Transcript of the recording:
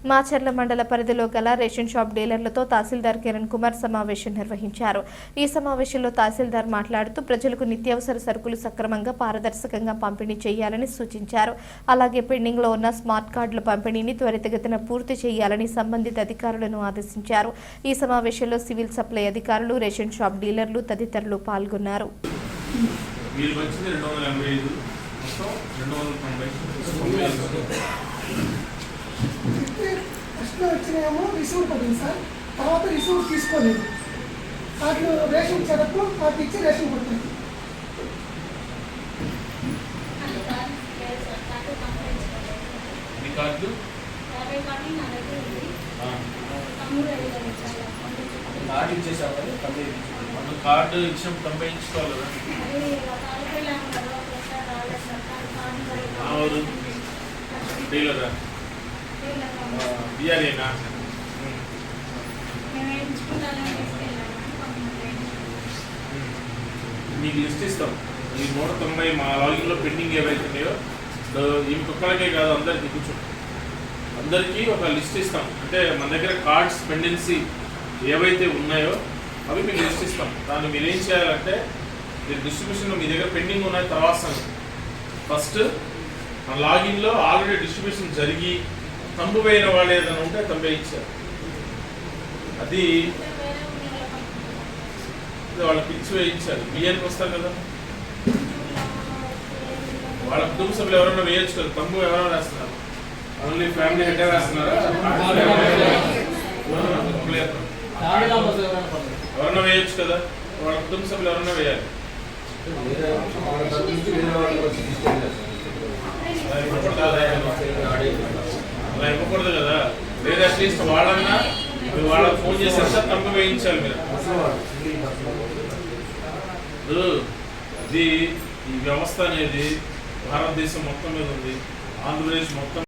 మాచర్ల మండల పరిధిలో గల రేషన్ షాప్ డీలర్లతో తహసీల్దార్ కిరణ్ కుమార్ సమావేశం నిర్వహించారు. ఈ సమావేశంలో తహసీల్దార్ మాట్లాడుతూ ప్రజలకు నిత్యావసర సరుకులు సక్రమంగా పారదర్శకంగా పంపిణీ చేయాలని సూచించారు. అలాగే పెండింగ్ లో ఉన్న స్మార్ట్ కార్డుల పంపిణీని త్వరితగతిన పూర్తి చేయాలని సంబంధిత అధికారులను ఆదేశించారు. ఈ సమావేశంలో సివిల్ సప్లై అధికారులు, రేషన్ షాప్ డీలర్లు తదితరులు పాల్గొన్నారు. వచ్చినాయేమో రిసీవ్ పడింది సార్. తర్వాత రిసీవ్ తీసుకోలేదు. వాటిలో రేషన్ ఇచ్చేటప్పుడు వాటికి ఇచ్చి రేషన్ కొట్టారు. కార్డు ఇచ్చినప్పుడు కంప్లైంట్ డీలరా బిఆర్ఏనా మీకు లిస్ట్ ఇస్తాం. ఈ 190 మా లాగిన్లో పెండింగ్ ఏవైతే ఉన్నాయో ఈమె కుక్కలకే కాదు అందరికీ కూర్చోండి, అందరికీ ఒక లిస్ట్ ఇస్తాం. అంటే మన దగ్గర కార్డ్స్ పెండెన్సీ ఏవైతే ఉన్నాయో అవి మీకు లిస్ట్ ఇస్తాం. దాన్ని మీరు ఏం చేయాలంటే డిస్ట్రిబ్యూషన్లో మీ దగ్గర పెండింగ్ ఉన్నాయి తర్వాత ఫస్ట్ మన లాగిన్లో ఆల్రెడీ డిస్ట్రిబ్యూషన్ జరిగి తంబు వేయిన వాళ్ళు ఏదైనా ఉంటే తంబే ఇచ్చారు. అది వాళ్ళ పిక్స్ వేయించారు. బియ్యానికి వస్తారు కదా, వాళ్ళ కుటుంబ సభ్యులు ఎవరైనా వేయచ్చు కదా. తంబు ఎవరైనా వేస్తున్నారు, ఓన్లీ ఫ్యామిలీ హెడ్ వేస్తున్నారా? ఎవరైనా వేయచ్చు కదా, వాళ్ళ కుటుంబ సభ్యులు ఎవరైనా వేయాలి. అలా ఇవ్వకూడదు కదా. లేదా అట్లీస్ట్ వాళ్ళన్నా వాళ్ళకి ఫోన్ చేసేస్తే తప్పు వేయించాలి మీరు. అది ఈ వ్యవస్థ అనేది భారతదేశం మొత్తం మీద ఉంది, ఆంధ్రప్రదేశ్ మొత్తం